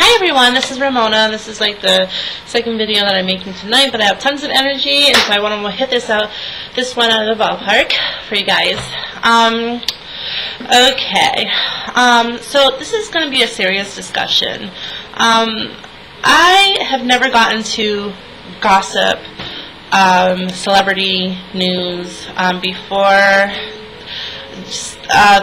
Hi everyone, this is Ramona. This is like the second video that I'm making tonight, but I have tons of energy, and so I want to hit this one out of the ballpark for you guys. So this is going to be a serious discussion. I have never gotten to gossip, celebrity news before.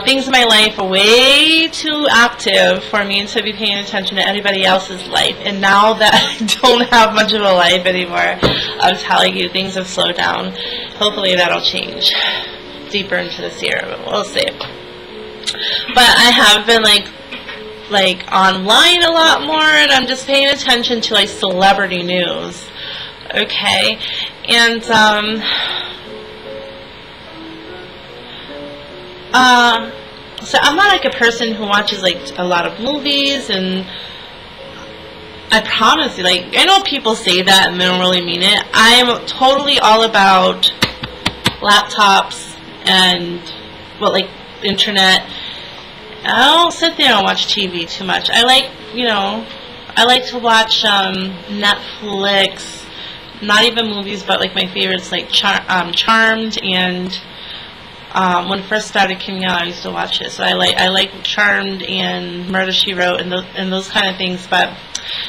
Things in my life are way too active for me to be paying attention to anybody else's life, and now that I don't have much of a life anymore, I'm telling you, things have slowed down. Hopefully that'll change deeper into this year, but we'll see. But I have been like online a lot more, and I'm just paying attention to like celebrity news, okay? And so I'm not like a person who watches like a lot of movies, and I promise you, like, I know people say that and they don't really mean it. I am totally all about laptops and, well, like, internet. I don't sit there and watch TV too much. I like, I like to watch Netflix, not even movies, but like my favorites, like Charmed, and when it first started coming out, I used to watch it. So I like Charmed and Murder, She Wrote, and those kind of things. But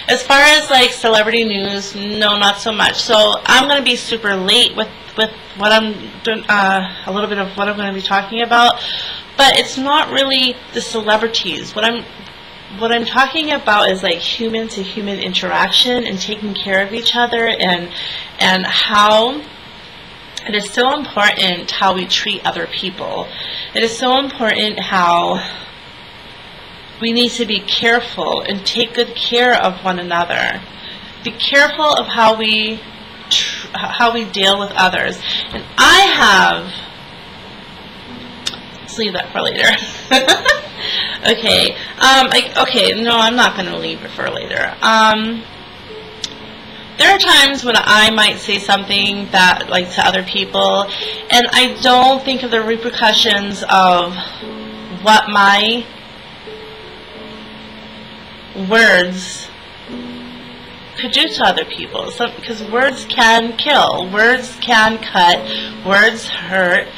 as far as like celebrity news, no, not so much. So I'm going to be super late with what I'm doing, a little bit of what I'm going to be talking about. But it's not really the celebrities. What I'm talking about is like human to human interaction and taking care of each other, and how it is so important how we treat other people. It is so important how we need to be careful and take good care of one another. Be careful of how we deal with others. And I have, let's leave that for later. Okay. Okay. No, I'm not going to leave it for later. There are times when I might say something that, like, to other people, and I don't think of the repercussions of what my words could do to other people. Because words can kill, words can cut, words hurt,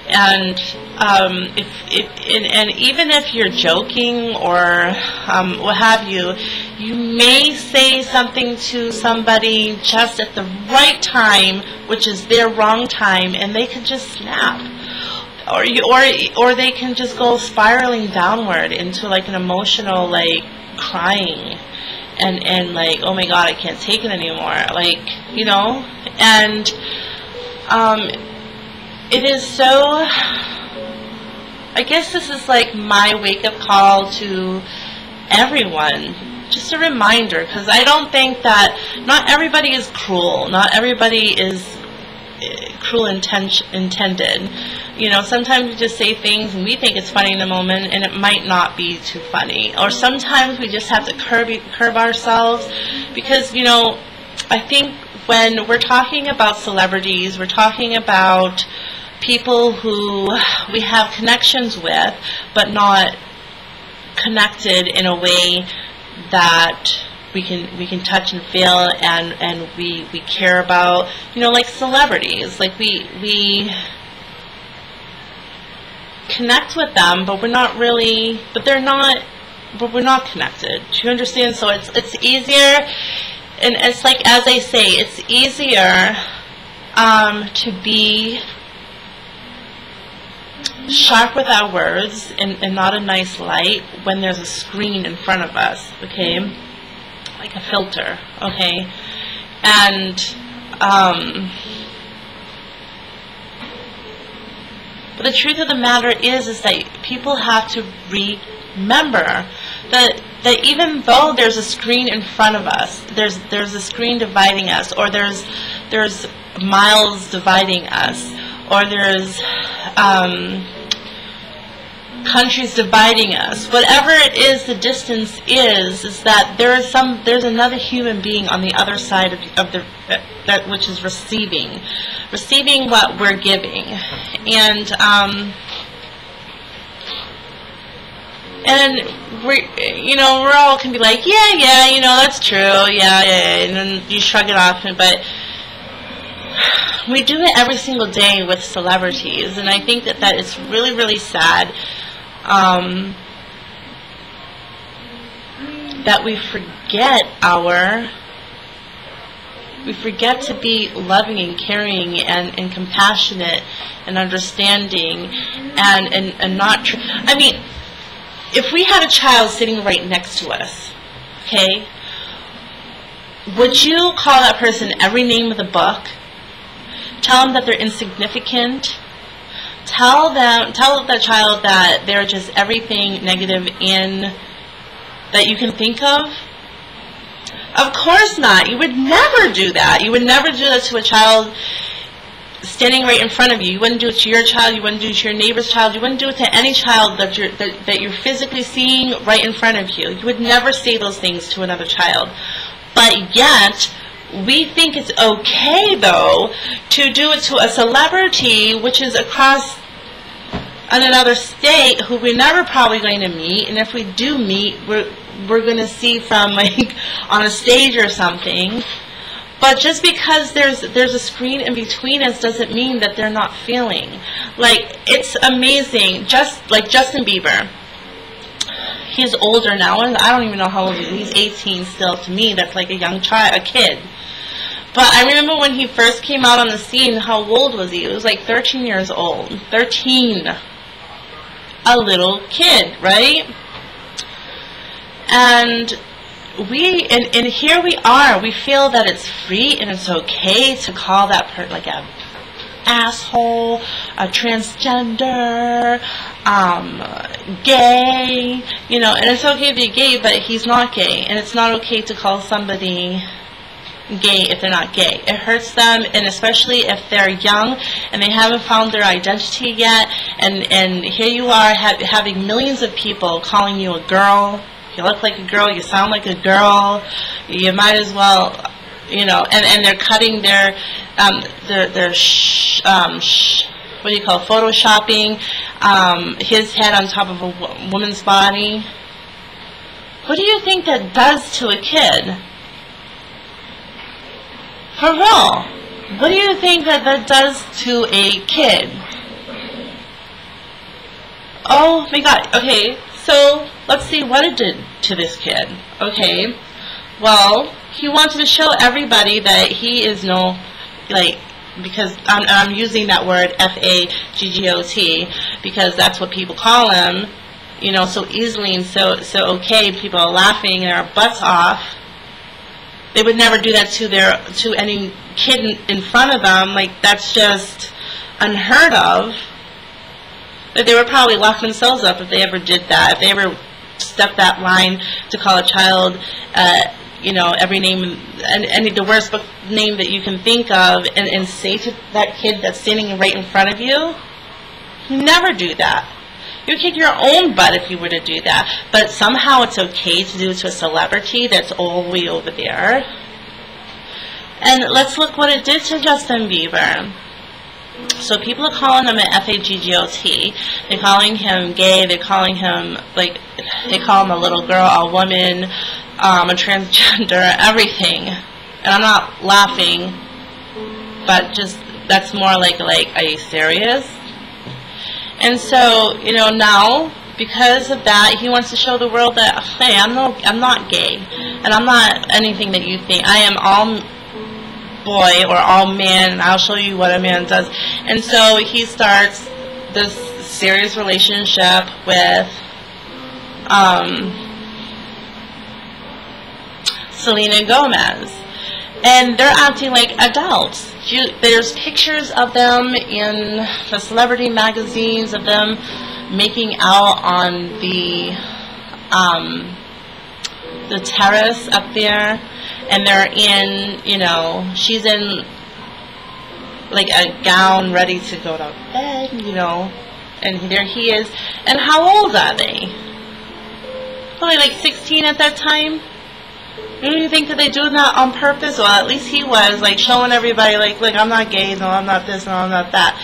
and and even if you're joking or what have you, you may say something to somebody just at the right time, which is their wrong time, and they could just snap, or they can just go spiraling downward into like an emotional, like, crying and like, oh my God, I can't take it anymore, like, and it is so. I guess this is like my wake-up call to everyone. Just a reminder, because I don't think that, not everybody is cruel. Not everybody is cruel intended. Sometimes we just say things and we think it's funny in the moment, and it might not be too funny. Or sometimes we just have to curb ourselves, because, I think when we're talking about celebrities, we're talking about people who we have connections with, but not connected in a way that we can touch and feel, and we care about, like celebrities. Like we connect with them, but we're not connected. Do you understand? So it's easier, and it's like, as I say, it's easier to be sharp with our words and not a nice light when there's a screen in front of us, okay, like a filter, okay, and but the truth of the matter is that people have to remember that even though there's a screen in front of us, there's a screen dividing us, or there's miles dividing us, or there's countries dividing us. Whatever it is, the distance is that there's another human being on the other side of that which is receiving what we're giving. And And we're all can be like, yeah, that's true, yeah, and then you shrug it off. But we do it every single day with celebrities, and I think that is really, really sad. That we forget to be loving and caring and compassionate and understanding and not. I mean, if we had a child sitting right next to us, okay, would you call that person every name of the book? Tell them that they're insignificant? Tell that child that they're just everything negative that you can think of? Of course not. You would never do that. You would never do that to a child standing right in front of you. You wouldn't do it to your child. You wouldn't do it to your neighbor's child. You wouldn't do it to any child that you're physically seeing right in front of you. You would never say those things to another child. But yet, we think it's okay, though, to do it to a celebrity, which is across in another state, who we're never probably going to meet. And if we do meet, we're going to see from, like, on a stage or something. But just because there's a screen in between us doesn't mean that they're not feeling. Like, it's amazing. Just like Justin Bieber. He's older now, and I don't even know how old he is. He's 18 still. To me, that's like a young child, a kid. But I remember when he first came out on the scene, how old was he? He was like 13 years old. 13. A little kid, right? And here we are. We feel that it's free and it's okay to call that person like a asshole, a transgender, gay, and it's okay to be gay, but he's not gay, and it's not okay to call somebody gay if they're not gay. It hurts them, and especially if they're young and they haven't found their identity yet, and here you are having millions of people calling you a girl. You look like a girl, you sound like a girl, you might as well, and they're cutting their what do you call, photoshopping his head on top of a woman's body. What do you think that does to a kid? For real, what do you think that does to a kid? Oh my God, okay, so let's see what it did to this kid. Okay, well, he wanted to show everybody that he is because I'm using that word F-A-G-G-O-T because that's what people call him, so easily and so okay. People are laughing their butts off. They would never do that to any kid in front of them. Like, that's just unheard of. But they would probably lock themselves up if they ever did that. If they ever stepped that line to call a child, every name, and the worst name that you can think of, and say to that kid that's standing right in front of you, never do that. You kick your own butt if you were to do that. But somehow it's okay to do it to a celebrity that's all the way over there. And let's look what it did to Justin Bieber. So people are calling him an F-A-G-G-O-T. They're calling him gay. They're calling him, they call him a little girl, a woman, a transgender, everything. And I'm not laughing, but just, that's more like, are you serious? And so, now, because of that, he wants to show the world that, hey, I'm not gay, and I'm not anything that you think. I am all boy or all man, and I'll show you what a man does. And so he starts this serious relationship with Selena Gomez. And they're acting like adults. There's pictures of them in the celebrity magazines of them making out on the terrace up there, and they're in, she's in like a gown ready to go to bed, and there he is. And how old are they? Probably like 16 at that time. You think that they do that on purpose? Well, at least he was, like, showing everybody, like, look, I'm not gay, no, I'm not this, no, I'm not that.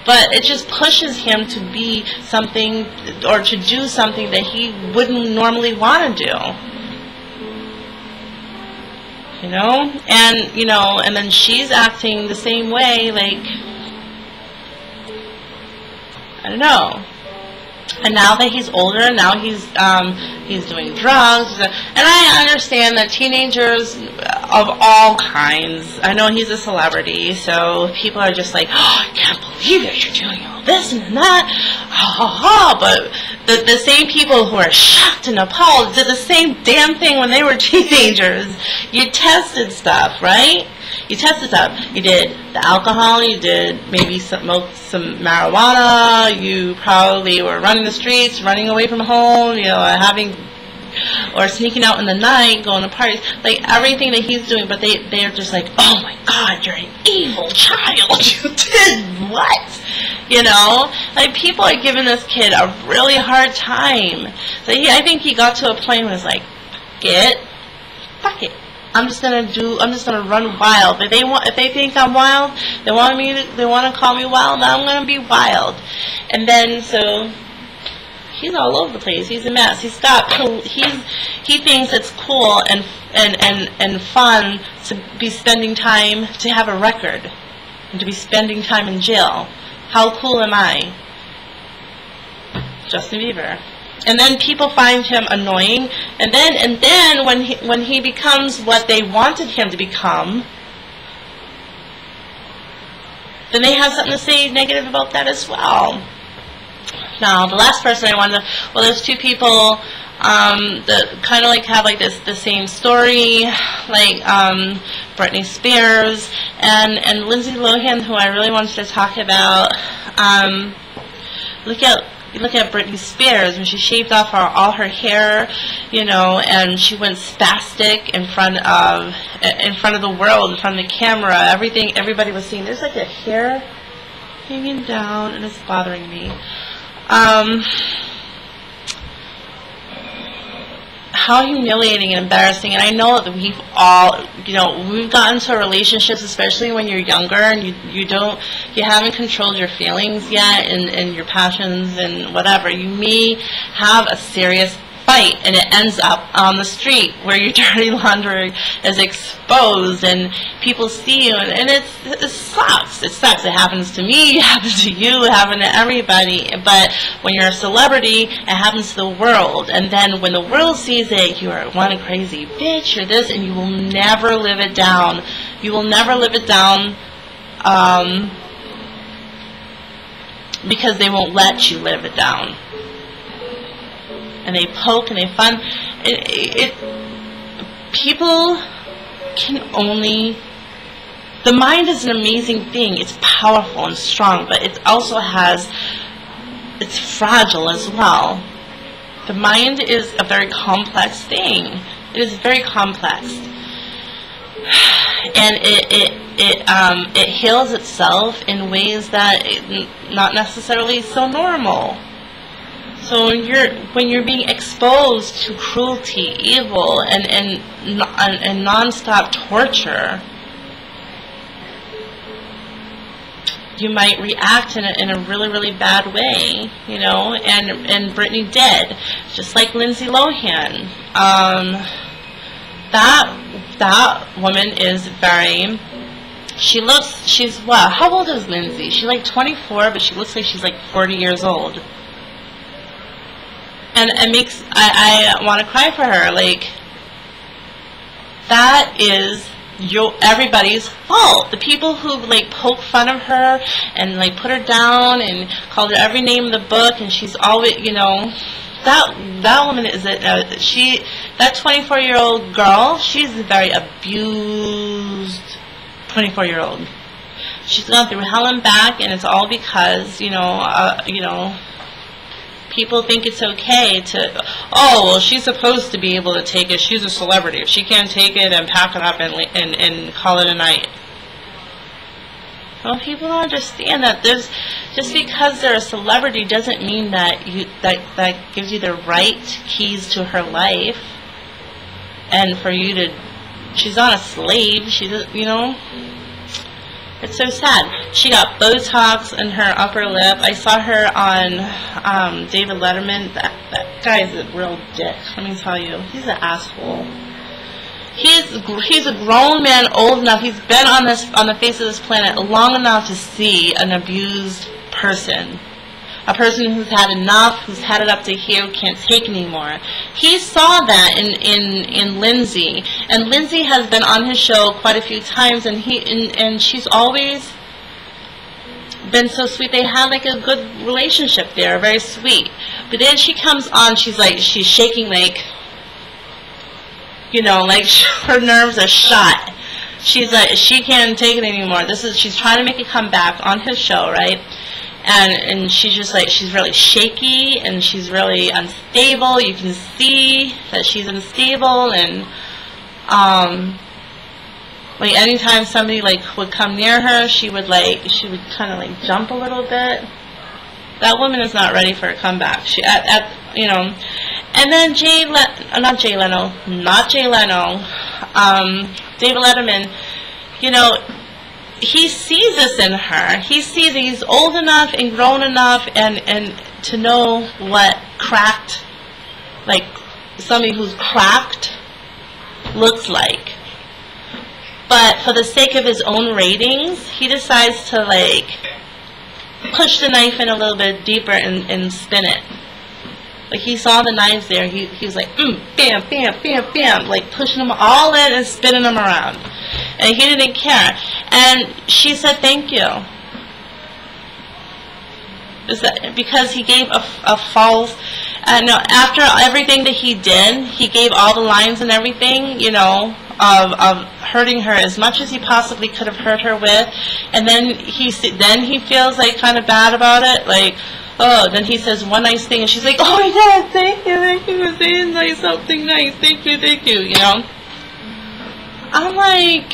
But it just pushes him to be something, or to do something that he wouldn't normally want to do. You know? And, you know, and then she's acting the same way, like, I don't know. And now that he's older, now he's doing drugs, and I understand that teenagers of all kinds. I know he's a celebrity, so people are just like, oh, I can't believe it, you're doing all this and that, ha ha ha. But the same people who are shocked and appalled did the same damn thing when they were teenagers. You tested stuff, right? You tested stuff. You did the alcohol, you did maybe some marijuana, you probably were running the streets, running away from home, you know, or sneaking out in the night, going to parties, like everything that he's doing, but they're just like, oh my God, you're an evil child, you did what? You know, like people are giving this kid a really hard time. So I think he got to a point where it's like, fuck it. I'm just gonna run wild. If they think I'm wild, they want to call me wild, then I'm gonna be wild. And then so he's all over the place. He's a mess. He thinks it's cool and fun to be spending time, to have a record, and to be spending time in jail. How cool am I? Justin Bieber. And then people find him annoying, and then when he becomes what they wanted him to become, then they have something to say negative about that as well. Now, the last person I wanted to, well, there's two people that kind of like have like the same story, like Britney Spears and Lindsay Lohan, who I really wanted to talk about. You look at Britney Spears when she shaved off all her hair, you know, and she went spastic in front of the world, in front of the camera. Everybody was seeing. There's like a hair hanging down, and it's bothering me. How humiliating and embarrassing. And I know that we've all, you know, we've gotten into relationships, especially when you're younger and you haven't controlled your feelings yet and your passions and whatever. You may have a serious fight and it ends up on the street where your dirty laundry is exposed and people see you, and it sucks. It sucks. It happens to me, it happens to you, it happens to everybody. But when you're a celebrity, it happens to the world. And then when the world sees it, you are one crazy bitch, you're this, and you will never live it down. You will never live it down because they won't let you live it down. And they poke and they fun. People can only. The mind is an amazing thing. It's powerful and strong, but it also it's fragile as well. The mind is a very complex thing. It is very complex, and it heals itself in ways that not necessarily so normal. So when you're being exposed to cruelty, evil, and non-stop torture, you might react in a really, really bad way, you know. And Britney did, just like Lindsay Lohan. That woman is very. She's what? How old is Lindsay? She's like 24, but she looks like she's like 40 years old. And I want to cry for her. Like, that is everybody's fault. The people who like poke fun of her and like put her down and called her every name in the book, and she's always, you know, that woman is that 24-year-old girl. She's a very abused 24-year-old. She's gone through hell and back, and it's all because you know. People think it's okay to, oh, well, she's supposed to be able to take it. She's a celebrity. If she can't take it, then pack it up and call it a night. Well, people don't understand that just because they're a celebrity doesn't mean that that gives you the right keys to her life. and for you to, she's not a slave. She does, you know. It's so sad. She got Botox in her upper lip. I saw her on David Letterman. That guy's a real dick. Let me tell you, he's an asshole. He's a grown man, old enough. He's been on the face of this planet long enough to see an abused person. A person who's had enough, who's had it up to here, who can't take anymore. He saw that in Lindsay, and Lindsay has been on his show quite a few times, and she's always been so sweet. They had like a good relationship there, very sweet. But then she comes on, she's shaking like, you know, like her nerves are shot. She's like, she can't take it anymore. She's trying to make a comeback on his show, right? And she's just like, she's really shaky, and she's really unstable. You can see that she's unstable, and like anytime somebody like would come near her, she would kind of like jump a little bit. That woman is not ready for a comeback. You know. And then David Letterman, you know, he sees this in her. He sees that he's old enough and grown enough and to know what cracked, like somebody who's cracked looks like. But for the sake of his own ratings, he decides to like push the knife in a little bit deeper and spin it. Like he saw the knives there, he was like, bam, bam, bam, bam, like pushing them all in and spinning them around. And he didn't care. And she said, thank you. Is that because he gave a false, no, after everything that he did, he gave all the lines and everything, you know, of hurting her as much as he possibly could have hurt her with. And then he feels like kind of bad about it, like, oh, then he says one nice thing, and she's like, oh my God, thank you for saying something nice, thank you, you know. I'm like,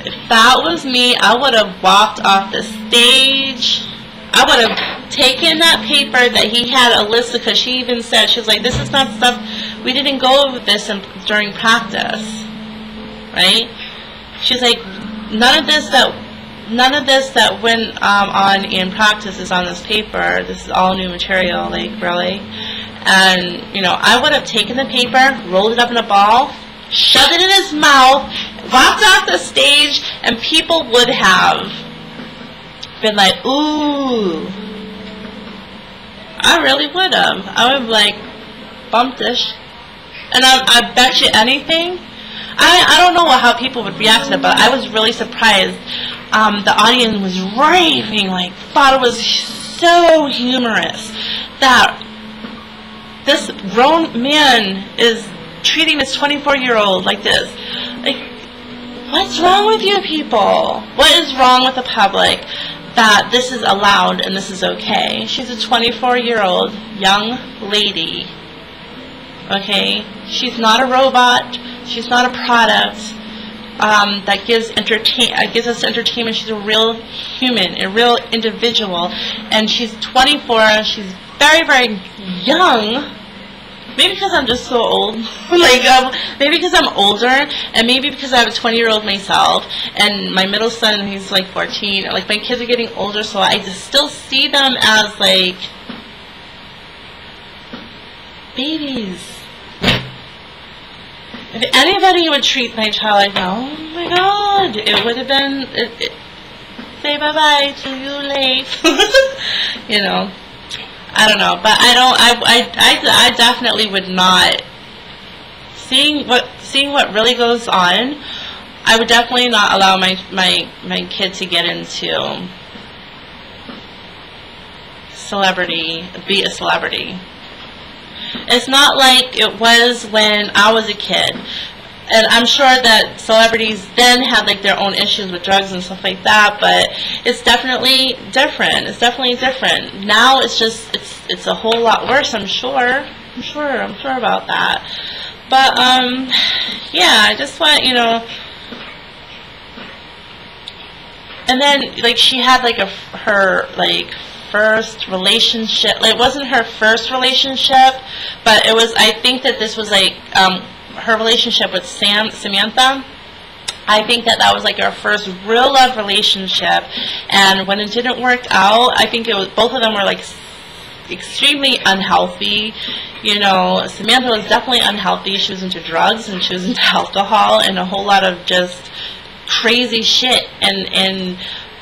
if that was me, I would have walked off the stage. I would have taken that paper that he had Alyssa, because she even said, she was like, this is not stuff, we didn't go over this during practice, right? She's like, none of this that went on in practice is on this paper. This is all new material, like, really. And, you know, I would have taken the paper, rolled it up in a ball, shoved it in his mouth, walked off the stage, and people would have been like, ooh. I really would have. I would have, like, bumped this. And I bet you anything, I don't know how people would react to it, but I was really surprised. The audience was raving, like, thought it was so humorous that this grown man is treating this 24-year-old like this. Like, what's wrong with you people? What is wrong with the public that this is allowed and this is okay? She's a 24-year-old young lady, okay? She's not a robot. She's not a product that gives us entertainment. She's a real human, a real individual, and she's 24. She's very, very young. Maybe because I'm just so old, like maybe because I'm older, and maybe because I have a 20-year-old myself, and my middle son, he's like 14. Like, my kids are getting older, so I just still see them as like babies. If anybody would treat my child like, oh my God, it would have been, say bye-bye to you late. You know, I don't know, but I definitely would not, seeing what really goes on, I would definitely not allow my kid to get into be a celebrity. It's not like it was when I was a kid. And I'm sure that celebrities then had like their own issues with drugs and stuff like that, but it's definitely different. It's definitely different. Now it's just, it's a whole lot worse, I'm sure. I'm sure about that. But, yeah, I just want, you know, and then, like, she had, like, her first relationship. It wasn't her first relationship, but it was. I think that this was like her relationship with Samantha. I think that was like our first real love relationship, and when it didn't work out, I think it was both of them were like extremely unhealthy. You know, Samantha was definitely unhealthy. She was into drugs and she was into alcohol and a whole lot of just crazy shit, and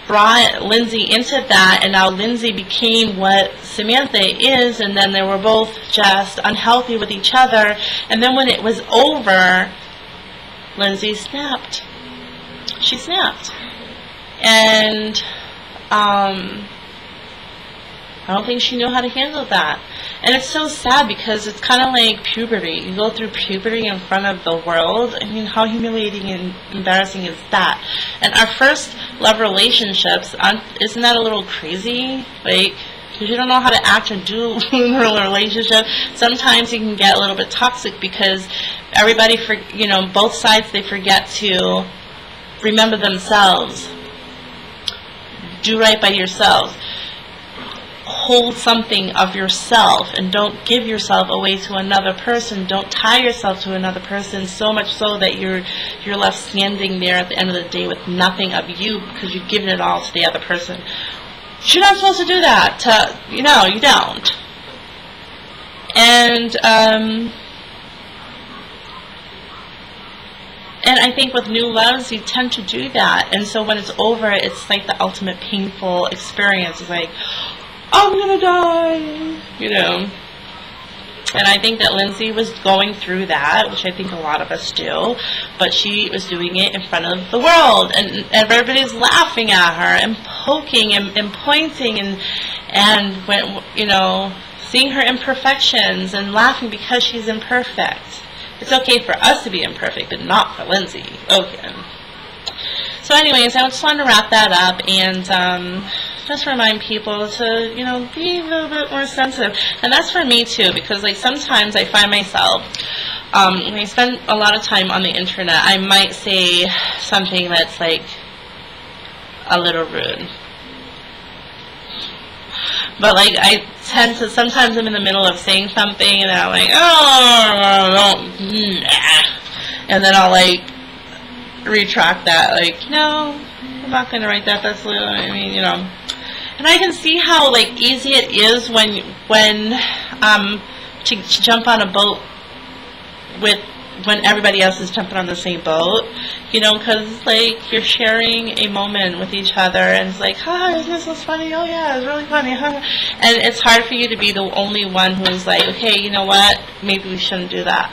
brought Lindsay into that, and now Lindsay became what Samantha is, and then they were both just unhealthy with each other, and then when it was over, Lindsay snapped. She snapped. And I don't think she knew how to handle that. And it's so sad because it's kind of like puberty. You go through puberty in front of the world. I mean, how humiliating and embarrassing is that? And our first love relationships, isn't that a little crazy? Like, because you don't know how to act and do in a relationship. Sometimes you can get a little bit toxic because everybody, both sides, they forget to remember themselves. Do right by yourselves. Hold something of yourself and don't give yourself away to another person. Don't tie yourself to another person so much so that you're left standing there at the end of the day with nothing of you because you've given it all to the other person. You're not supposed to do that. You don't. And I think with new loves, you tend to do that. And so when it's over, it's like the ultimate painful experience. It's like, I'm gonna die, And I think that Lindsay was going through that, which I think a lot of us do, but she was doing it in front of the world, and everybody's laughing at her and poking and pointing and when, seeing her imperfections and laughing because she's imperfect. It's okay for us to be imperfect, but not for Lindsay. Okay. So anyways, I just wanted to wrap that up and just remind people to, be a little bit more sensitive. And that's for me too, because like sometimes I find myself, when I spend a lot of time on the internet, I might say something that's like a little rude. But like I tend to, sometimes I'm in the middle of saying something and I'm like, and then I'll like retract that, like, no, I'm not going to write that, that's, and I can see how like easy it is when to jump on a boat when everybody else is jumping on the same boat, because like you're sharing a moment with each other, and it's like, hi, this was funny, oh yeah, it's really funny, huh? And it's hard for you to be the only one who's like, okay, you know what, maybe we shouldn't do that.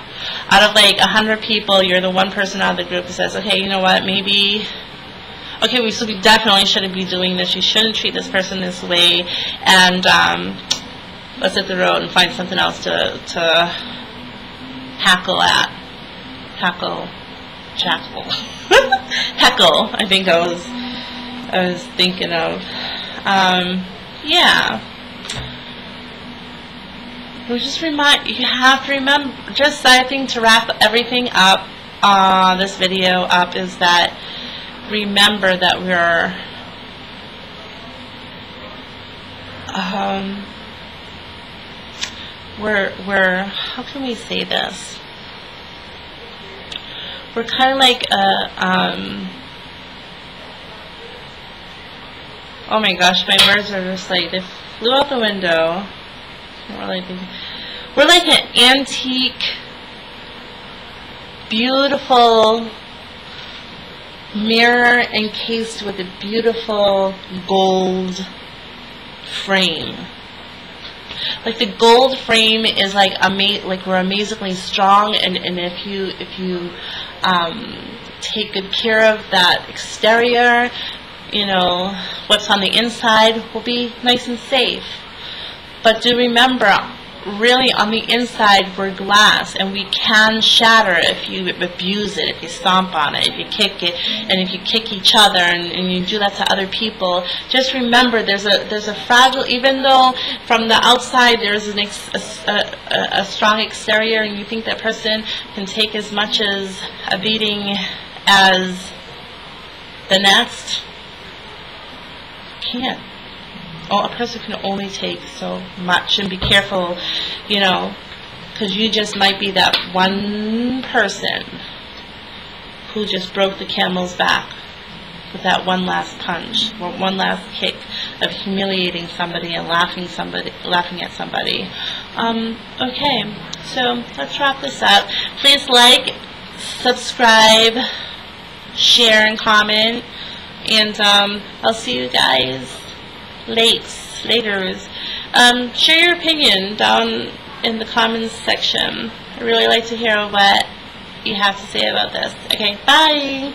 Out of like 100 people, you're the one person out of the group who says, okay, you know what, maybe, okay, we definitely shouldn't be doing this, you shouldn't treat this person this way, and let's hit the road and find something else to heckle, I think I was thinking of. Yeah. You have to remember, just I think to wrap everything up, this video up, is that remember that we're how can we say this? We're kind of like oh my gosh, my words are just like, they flew out the window. We're like an antique, beautiful mirror encased with a beautiful gold frame. Like the gold frame is like we're amazingly strong, and if you take good care of that exterior, what's on the inside will be nice and safe. But do remember, really on the inside we're glass, and we can shatter if you abuse it, if you stomp on it, if you kick it, and if you kick each other, and you do that to other people. Just remember, there's a fragile, even though from the outside there's a strong exterior, and you think that person can take as much as a beating as the next, can't. a person can only take so much, and be careful, you know, because you just might be that one person who just broke the camel's back with that one last punch, or one last kick of humiliating somebody and laughing at somebody. Okay, so let's wrap this up. Please like, subscribe, share, and comment, and I'll see you guys later. Share your opinion down in the comments section. I really like to hear what you have to say about this. Okay, bye!